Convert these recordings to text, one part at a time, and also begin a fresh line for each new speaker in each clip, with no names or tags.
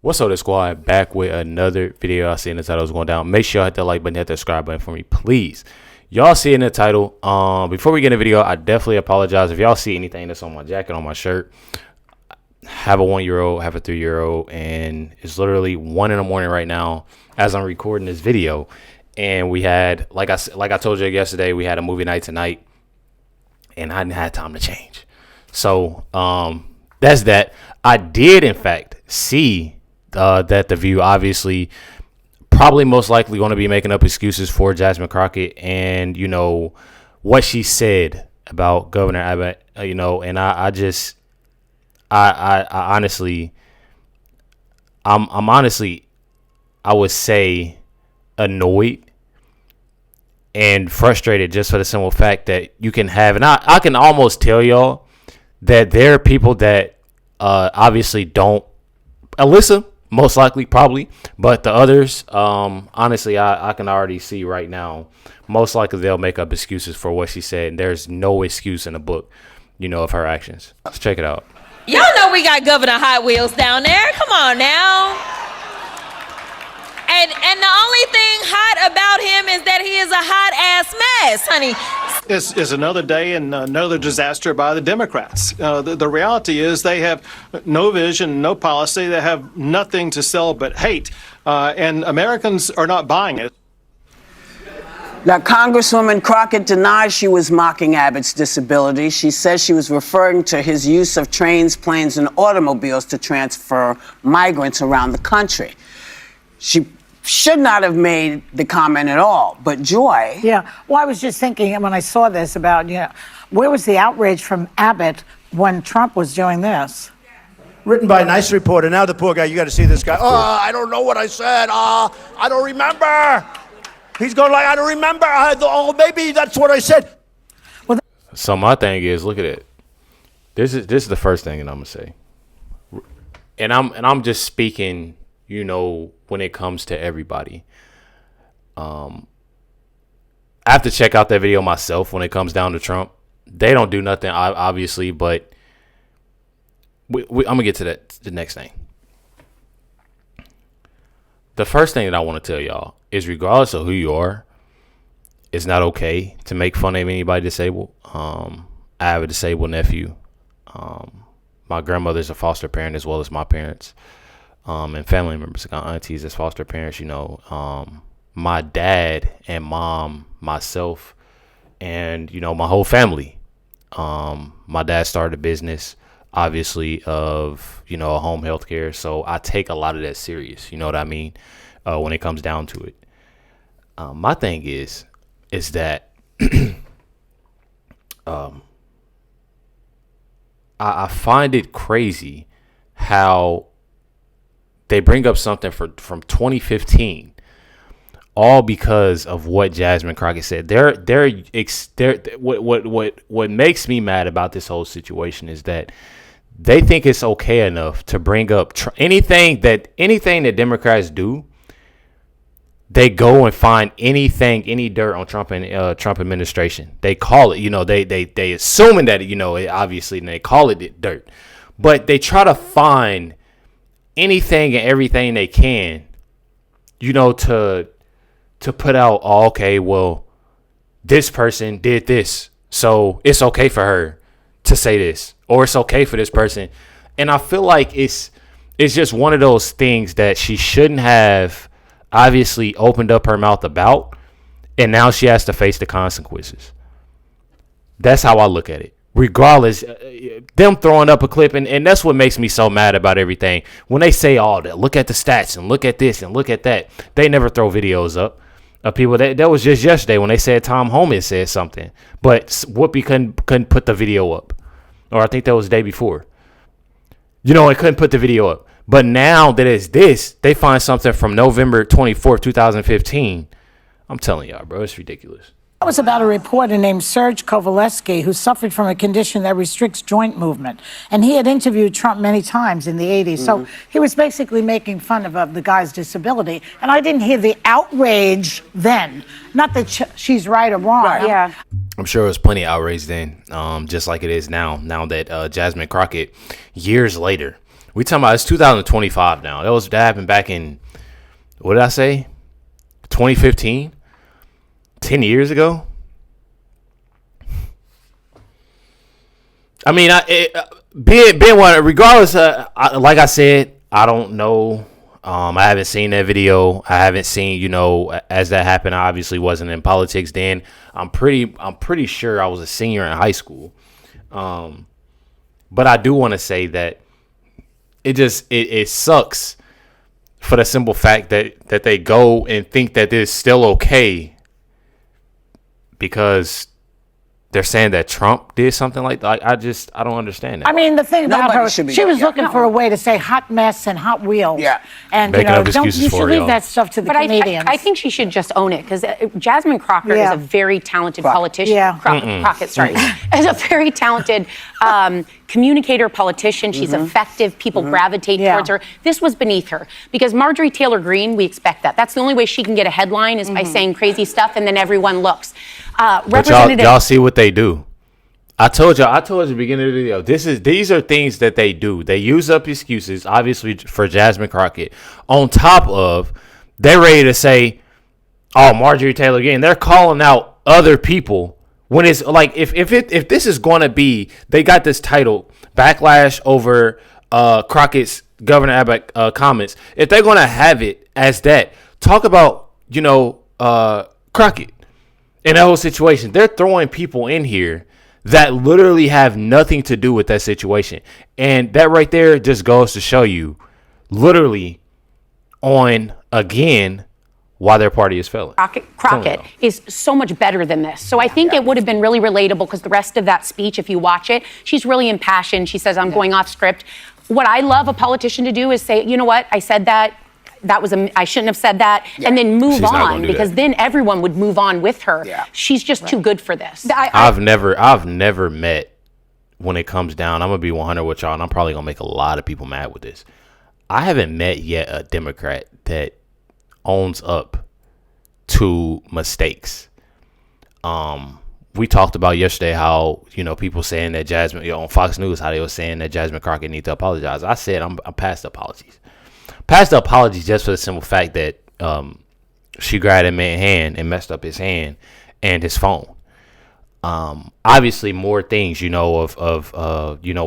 What's up, the squad? Back with another video. I see in the title is going down. Make sure you hit that like button, hit that subscribe button for me, please. Y'all see in the title. Before we get in the video, I definitely apologize if y'all see anything that's on my jacket, on my shirt. Have a 1-year-old, have a 3-year-old, and it's literally 1 in the morning right now as I'm recording this video. And we had, like I told you yesterday, we had a movie night tonight, and I hadn't had time to change. So that's that. I did, in fact, see that The View obviously probably most likely going to be making up excuses for Jasmine Crockett and, you know, what she said about Governor Abbott, you know, and I honestly, I'm honestly, I would say annoyed and frustrated just for the simple fact that you can have, and I can almost tell y'all that there are people that obviously don't, Alyssa, most likely, probably, but the others, honestly, I can already see right now, most likely they'll make up excuses for what she said, and there's no excuse in the book, you know, of her actions. Let's check it out.
Y'all know we got Governor Hot Wheels down there. Come on now. And the only thing hot about him is that he is a hot-ass mess, honey.
This is another day and another disaster by the Democrats. The reality is they have no vision, no policy. They have nothing to sell but hate, and Americans are not buying it.
Now, Congresswoman Crockett denies she was mocking Abbott's disability. She says she was referring to his use of trains, planes, and automobiles to transfer migrants around the country. She should not have made the comment at all, but Joy.
Yeah, well, I was just thinking when I saw this about, you know, where was the outrage from Abbott when Trump was doing this?
Written by a nice reporter. Now the poor guy, you got to see this guy. Oh, I don't know what I said. I don't remember. He's going like, I don't remember. Oh, maybe that's what I said.
Well, so my thing is, look at it. This is the first thing that I'm gonna say, and I'm just speaking, you know, when it comes to everybody. I have to check out that video myself when it comes down to Trump. They don't do nothing, obviously, but I'm gonna get to the next thing. The first thing that I want to tell y'all is, regardless of who you are, it's not okay to make fun of anybody disabled. I have a disabled nephew. My grandmother's a foster parent as well as my parents. And family members, I got aunties as foster parents, you know. My dad and mom, myself, and, you know, my whole family. My dad started a business, obviously, of, you know, home health care. So I take a lot of that serious, you know what I mean, when it comes down to it. My thing is that I find it crazy how they bring up something from 2015, all because of what Jasmine Crockett said. What makes me mad about this whole situation is that they think it's okay enough to bring up anything that Democrats do. They go and find any dirt on Trump and Trump administration. They call it, you know, they assuming that, you know, obviously, and they call it dirt, but they try to find anything and everything they can, you know, to put out, oh, okay, well, this person did this, so it's okay for her to say this, or it's okay for this person. And I feel like it's just one of those things that she shouldn't have obviously opened up her mouth about, and now she has to face the consequences. That's how I look at it. Regardless, them throwing up a clip, and that's what makes me so mad about everything. When they say all that, look at the stats and look at this and look at that, they never throw videos up of people. That was just yesterday when they said Tom Homan said something, but Whoopi couldn't put the video up, or I think that was the day before. You know, it couldn't put the video up. But now that it's this, they find something from November 24th, 2015. I'm telling y'all, bro, it's ridiculous.
That was about a reporter named Serge Kovaleski who suffered from a condition that restricts joint movement. And he had interviewed Trump many times in the 80s. So he was basically making fun of the guy's disability. And I didn't hear the outrage then. Not that she's right or wrong. Right.
Yeah.
I'm sure it was plenty of outrage then, just like it is now. Now that Jasmine Crockett, years later, We talking about it's 2025 now. That happened back in, what did I say? 2015? 10 years ago? I mean, being one, regardless, like I said, I don't know. I haven't seen that video. I haven't seen, as that happened, I obviously wasn't in politics then. I'm pretty sure I was a senior in high school. But I do want to say that it sucks for the simple fact that they go and think that it's still okay because they're saying that Trump did something like that. I don't understand that.
I mean, the thing about her,
should be
she was looking for a way to say hot mess and hot wheels.
Yeah.
And,
Making up excuses
you
for
should
it,
leave
y'all.
that stuff to the
But
comedians.
I think she should just own it because Jasmine Crocker
Yeah.
is a very talented politician.
Yeah.
Crockett, sorry. Is a very talented communicator, politician. She's effective. People gravitate towards her. This was beneath her because Marjorie Taylor Greene, we expect that. That's the only way she can get a headline is by saying crazy stuff and then everyone looks.
But y'all see what they do. I told you at the beginning of the video, these are things that they do. They use up excuses, obviously, for Jasmine Crockett. On top of, they're ready to say, oh, Marjorie Taylor Greene. They're calling out other people when it's like, if this is going to be, they got this title, Backlash over Crockett's Governor Abbott comments. If they're going to have it as that, talk about, Crockett in that whole situation. They're throwing people in here that literally have nothing to do with that situation. And that right there just goes to show you literally on, again, why their party is failing.
Crockett is so much better than this. So I think it would have been really relatable because the rest of that speech, if you watch it, she's really impassioned. She says, I'm going off script. What I love a politician to do is say, you know what, I said that. I shouldn't have said that, and then move on because then everyone would move on with her. Yeah. She's just too good for this.
I've never met, when it comes down, I'm gonna be 100 with y'all, and I'm probably gonna make a lot of people mad with this. I haven't met yet a Democrat that owns up to mistakes. We talked about yesterday how, people saying that Jasmine, on Fox News, how they were saying that Jasmine Crockett needs to apologize. I said I'm past the apologies. Past the apologies just for the simple fact that she grabbed a man's hand and messed up his hand and his phone. Obviously, more things, when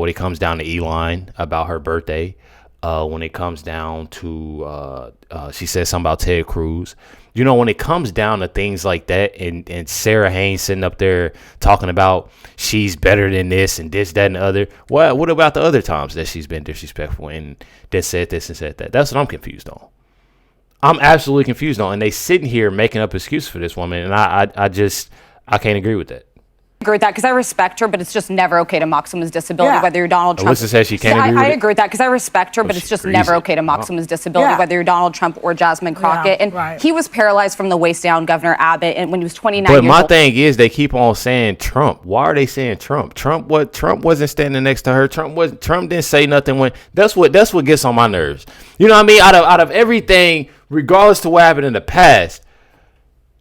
it comes down to Elon about her birthday, when it comes down to, she said something about Ted Cruz. When it comes down to things like that and Sarah Haynes sitting up there talking about she's better than this and this, that, and the other. What about the other times that she's been disrespectful and that said this and said that? That's what I'm confused on. I'm absolutely confused on. And they sitting here making up excuses for this woman. And I can't agree with that.
Agree with that because I respect her, but it's just never okay to mock someone's disability, whether you're Donald Trump.
Alyssa says she can't agree with
I
it.
agree with that because I respect her, but it's just never okay to mock someone's disability, whether you're Donald Trump or Jasmine Crockett. And he was paralyzed from the waist down, Governor Abbott, and when he was 29 years old.
But my thing is, they keep on saying Trump. Why are they saying Trump? Trump wasn't standing next to her. Trump didn't say nothing when. That's what gets on my nerves. You know what I mean? Out of everything, regardless to what happened in the past,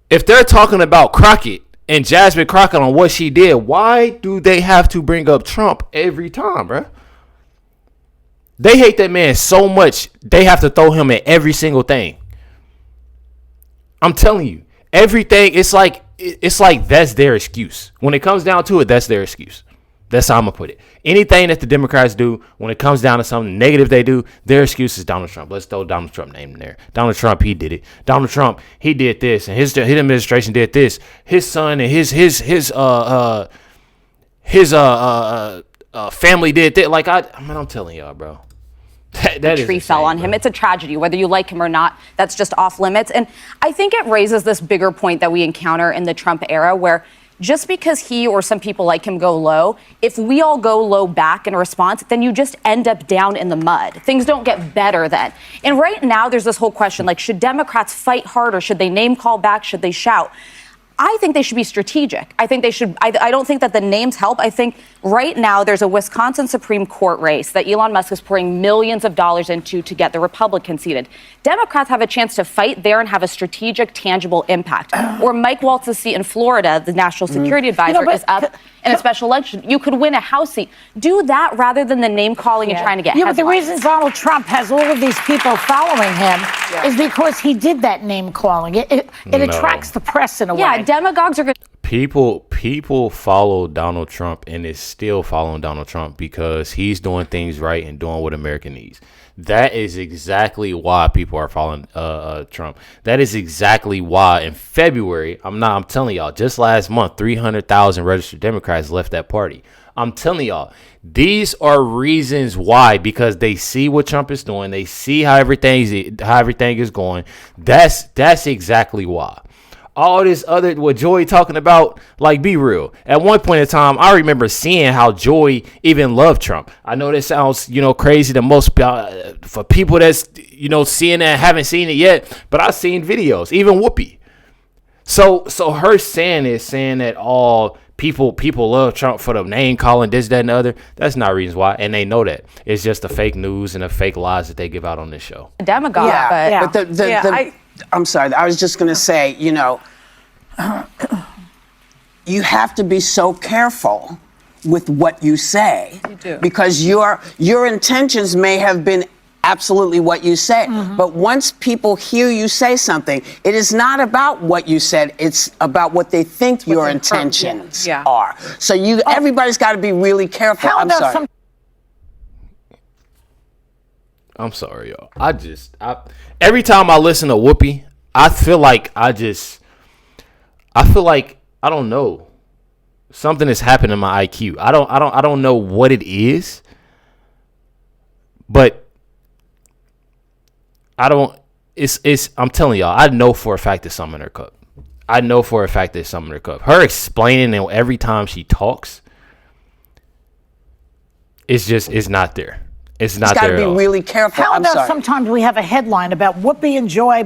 if they're talking about Crockett and Jasmine Crockett on what she did, why do they have to bring up Trump every time, bro? They hate that man so much, they have to throw him in every single thing. I'm telling you, everything, it's like that's their excuse. When it comes down to it, that's their excuse. That's how I'm going to put it. Anything that the Democrats do, when it comes down to something negative they do, their excuse is Donald Trump. Let's throw Donald Trump name in there. Donald Trump, he did it. Donald Trump, he did this, and his administration did this. His son and his family did that. Like, I'm telling y'all, bro. That
tree fell on him. It's a tragedy, whether you like him or not. That's just off limits. And I think it raises this bigger point that we encounter in the Trump era where just because he or some people like him go low, if we all go low back in response, then you just end up down in the mud. Things don't get better then. And right now, there's this whole question, like, should Democrats fight harder? Should they name call back? Should they shout? I think they should be strategic. I think they should. I don't think that the names help. I think right now there's a Wisconsin Supreme Court race that Elon Musk is pouring millions of dollars into to get the Republican seated. Democrats have a chance to fight there and have a strategic, tangible impact. Or Mike Waltz's seat in Florida, the national security advisor, is up in a special election. You could win a House seat. Do that rather than the name calling and trying to get headlines.
But the reason Donald Trump has all of these people following him is because he did that name calling. It attracts the press in a way.
Yeah, demagogues are good.
People follow Donald Trump and is still following Donald Trump because he's doing things right and doing what America needs. That is exactly why people are following Trump. That is exactly why in February, I'm telling y'all, just last month, 300,000 registered Democrats left that party. I'm telling y'all, these are reasons why, because they see what Trump is doing. They see how everything is going. That's exactly why. All this other, what Joy talking about, like, be real. At one point in time, I remember seeing how Joy even loved Trump. I know that sounds, crazy to most for people that's, seeing that, haven't seen it yet, but I've seen videos, even Whoopi. So her saying that all people love Trump for the name calling, this, that, and the other. That's not reasons why, and they know that. It's just the fake news and the fake lies that they give out on this show.
Demagogue,
but I'm sorry. I was just going to say, you have to be so careful with what you say.
You do.
Because your intentions may have been absolutely what you say. But once people hear you say something, it is not about what you said. It's about what they think your intentions are. So everybody's got to be really careful. I'm sorry.
I'm sorry, y'all. Every time I listen to Whoopi, I feel like I don't know. Something has happened in my IQ. I don't know what it is. But I'm telling y'all, I know for a fact there's something in her cup. Her explaining it every time she talks, it's not there. It's not there.
Got to be really careful.
How about sometimes we have a headline about Whoopi and Joy,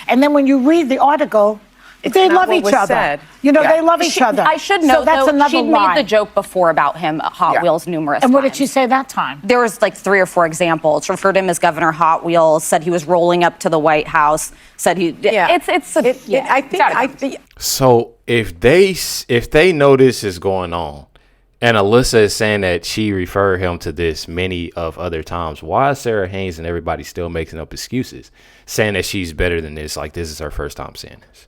and then when you read the article, they love each other. They love each other.
I should know,
so that's another
she
lie.
made the joke before about him at Hot Wheels numerous times.
And what did she say that time?
There was like 3 or 4 examples. Referred to him as Governor Hot Wheels, said he was rolling up to the White House, said he... I think...
So if they know this is going on, and Alyssa is saying that she referred him to this many of other times, why is Sarah Haynes and everybody still making up excuses, saying that she's better than this, like this is her first time saying this?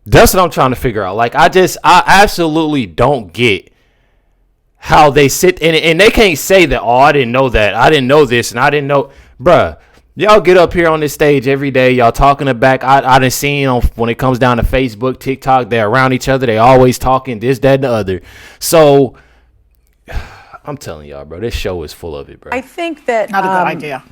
That's what I'm trying to figure out. Like, I absolutely don't get how they sit and they can't say that, I didn't know that, I didn't know this, and I didn't know. Bruh, y'all get up here on this stage every day, y'all talking back. I done seen when it comes down to Facebook, TikTok, they're around each other, they always talking this, that, and the other. So I'm telling y'all, bro, this show is full of it, bro.
I think that
not a good idea.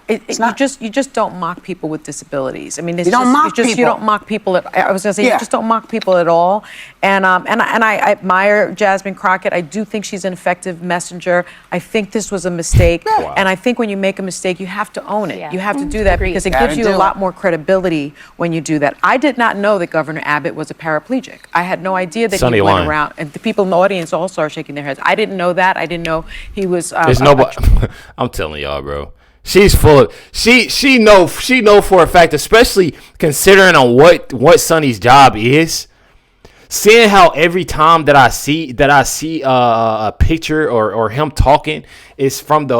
It's not. You just don't mock people with disabilities. I mean, you
don't mock people.
You don't mock people. I was going to say you just don't mock people at all. And I admire Jasmine Crockett. I do think she's an effective messenger. I think this was a mistake. Wow. And I think when you make a mistake, you have to own it. Yeah. You have to do that because it gives you a lot more credibility when you do that. I did not know that Governor Abbott was a paraplegic. I had no idea that he went around. And the people in the audience also are shaking their heads. I didn't know that. I didn't know he was.
I'm telling y'all, bro. She's full of she know for a fact, especially considering on what Sonny's job is. Seeing how every time that I see a picture or him talking is from the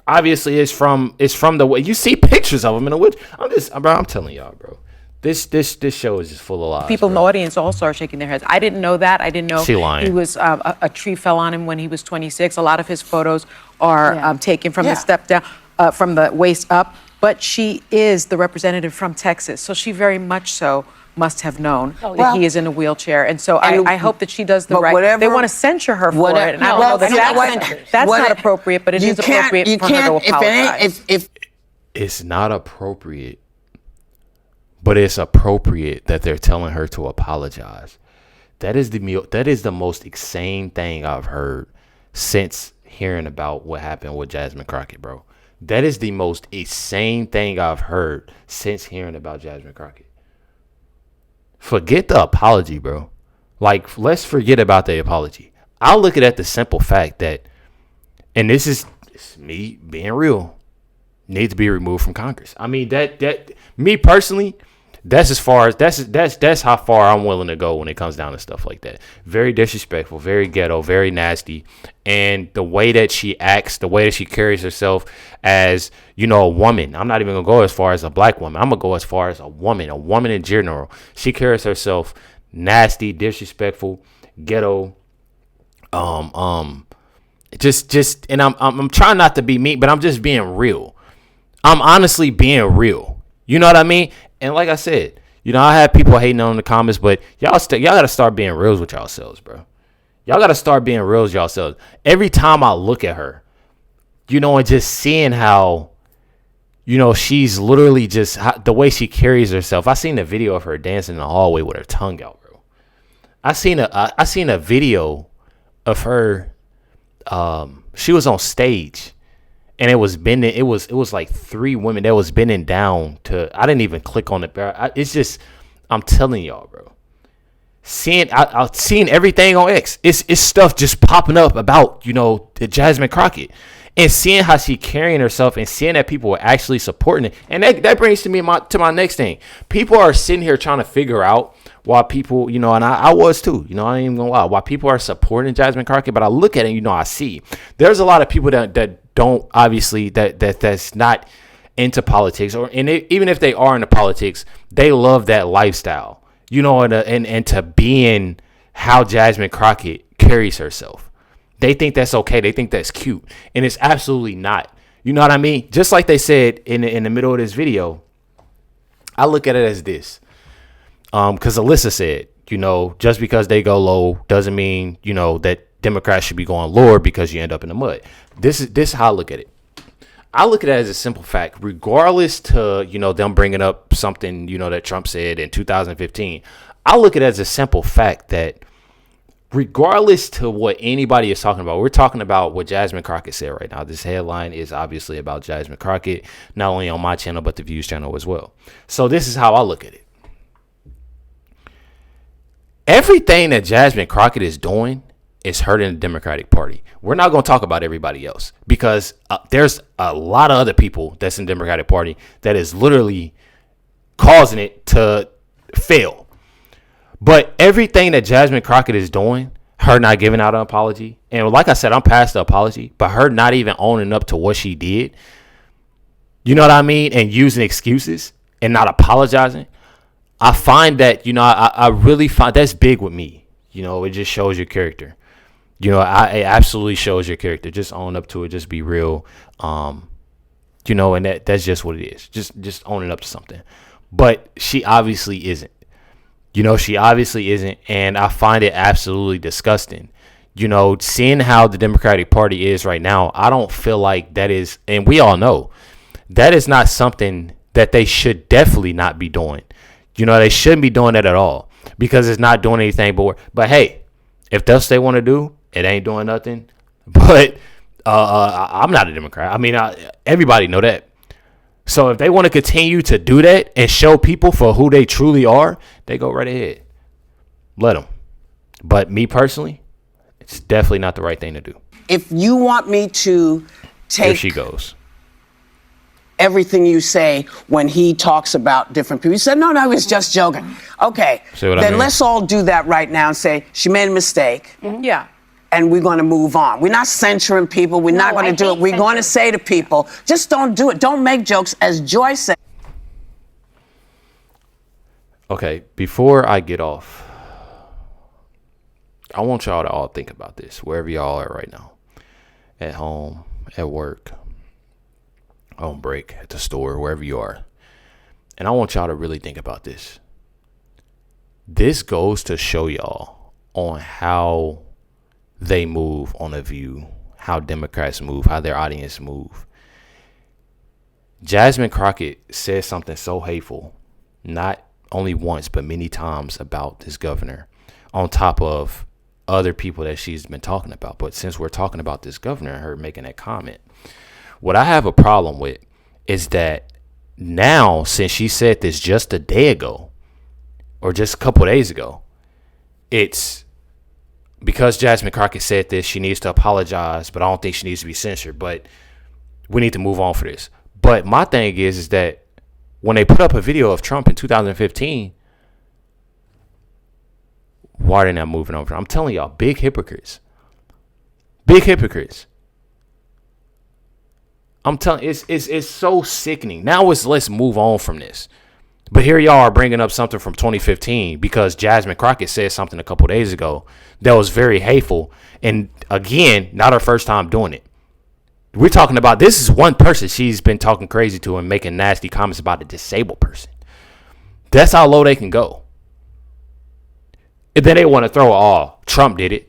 obviously it's from the way you see pictures of him in the woods. I'm telling y'all, bro. This show is just full of lies.
People in the audience also are shaking their heads. I didn't know that. I didn't know he was a tree fell on him when he was 26. A lot of his photos are taken from the step down, from the waist up. But she is the representative from Texas, so she very much so must have known that he is in a wheelchair. And so I hope that she does the right. They want to censure her for it, and I don't know that's not appropriate, but it is appropriate for her to apologize.
It's not appropriate. But it's appropriate that they're telling her to apologize. That is the most insane thing I've heard since hearing about what happened with Jasmine Crockett, bro. That is the most insane thing I've heard since hearing about Jasmine Crockett. Forget the apology, bro. Like, let's forget about the apology. I'll look at the simple fact that, and this is me being real, needs to be removed from Congress. I mean, that me personally, that's as far as that's how far I'm willing to go when it comes down to stuff like that. Very disrespectful, very ghetto, very nasty, and the way that she acts, the way that she carries herself as, you know, a woman. I'm not even gonna go as far as a black woman. I'm gonna go as far as a woman in general. She carries herself nasty, disrespectful, ghetto, just, and I'm trying not to be mean, but I'm just being real. I'm honestly being real. You know what I mean? And like I said, you know, I have people hating on the comments, but y'all gotta start being real with yourselves, bro. Y'all gotta start being real with yourselves. Every time I look at her, you know, and just seeing how, you know, she's literally just the way she carries herself. I seen a video of her dancing in the hallway with her tongue out, bro. I seen a video of her. She was on stage, and it was bending. It was like 3 women that was bending down to. I didn't even click on it. It's just, I'm telling y'all, bro. I've seen everything on X. It's stuff just popping up about, you know, the Jasmine Crockett, and seeing how she carrying herself, and seeing that people are actually supporting it. And that brings to my next thing. People are sitting here trying to figure out why people, you know, and I was too, you know, I ain't even gonna lie, why people are supporting Jasmine Crockett. But I look at it, and, you know, I see there's a lot of people that don't, obviously, that's not into politics, even if they are into politics, they love that lifestyle, you know, and to being how Jasmine Crockett carries herself. They think that's okay. They think that's cute, and it's absolutely not. You know what I mean? Just like they said in the middle of this video, I look at it as this. Because Alyssa said, you know, just because they go low doesn't mean, you know, that Democrats should be going lower because you end up in the mud. This is how I look at it. I look at it as a simple fact, regardless to, you know, them bringing up something, you know, that Trump said in 2015. I look at it as a simple fact that regardless to what anybody is talking about, we're talking about what Jasmine Crockett said right now. This headline is obviously about Jasmine Crockett, not only on my channel, but the Views channel as well. So this is how I look at it. Everything that Jasmine Crockett is doing is hurting the Democratic Party. We're not going to talk about everybody else, because there's a lot of other people that's in the Democratic Party that is literally causing it to fail. But everything that Jasmine Crockett is doing, her not giving out an apology, and like I said, I'm past the apology, but her not even owning up to what she did, you know what I mean, and using excuses and not apologizing, I find that, you know, I really find that's big with me. You know, it just shows your character. You know, it absolutely shows your character. Just own up to it. Just be real. You know, and that's just what it is. Just owning up to something. But she obviously isn't. You know, she obviously isn't. And I find it absolutely disgusting. You know, seeing how the Democratic Party is right now, I don't feel like that is, and we all know, that is not something that they should definitely not be doing. You know, they shouldn't be doing that at all, because it's not doing anything. But hey, if that's what they want to do, it ain't doing nothing. But I'm not a Democrat. I mean, everybody know that. So if they want to continue to do that and show people for who they truly are, they go right ahead. Let them. But me personally, it's definitely not the right thing to do.
If you want me to take...
Here she goes.
Everything you say when he talks about different people. You said, no, I was just joking. Okay, then let's all do that right now and say, she made a mistake.
Mm-hmm. Yeah.
And we're going to move on. We're not censoring people. We're not going to do it. We're going to say to people, just don't do it. Don't make jokes, as Joy said.
Okay, before I get off, I want y'all to all think about this, wherever y'all are right now. At home, at work, on break, at the store, wherever you are. And I want y'all to really think about this. This goes to show y'all on how they move on The View, how Democrats move, how their audience move. Jasmine Crockett said something so hateful, not only once, but many times, about this governor, on top of other people that she's been talking about. But since we're talking about this governor and her making that comment, what I have a problem with is that now, since she said this just a day ago, or just a couple of days ago. It's because Jasmine Crockett said this, she needs to apologize, but I don't think she needs to be censored. But we need to move on for this. But my thing is that when they put up a video of Trump in 2015, why are they not moving on? I'm telling y'all, big hypocrites. Big hypocrites. I'm telling it's so sickening. Now let's move on from this. But here y'all are bringing up something from 2015 because Jasmine Crockett said something a couple days ago that was very hateful. And again, not her first time doing it. We're talking about, this is one person she's been talking crazy to and making nasty comments about a disabled person. That's how low they can go. And then they want to throw, Trump did it.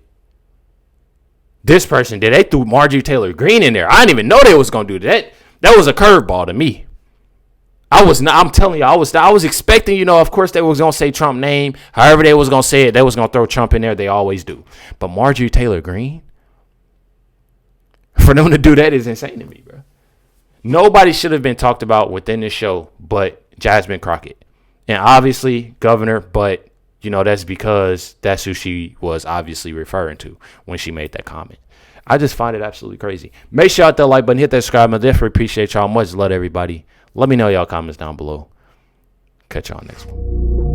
This person did. They threw Marjorie Taylor Greene in there. I didn't even know they was going to do that. That was a curveball to me. I'm telling you, I was expecting, of course they was going to say Trump name. However they was going to say it, they was going to throw Trump in there. They always do. But Marjorie Taylor Greene, for them to do that is insane to me, bro. Nobody should have been talked about within this show but Jasmine Crockett. And obviously governor, but, that's because that's who she was obviously referring to when she made that comment. I just find it absolutely crazy. Make sure you hit that like button, hit that subscribe. I definitely appreciate y'all. Much love, everybody. Let me know y'all comments down below. Catch y'all next one.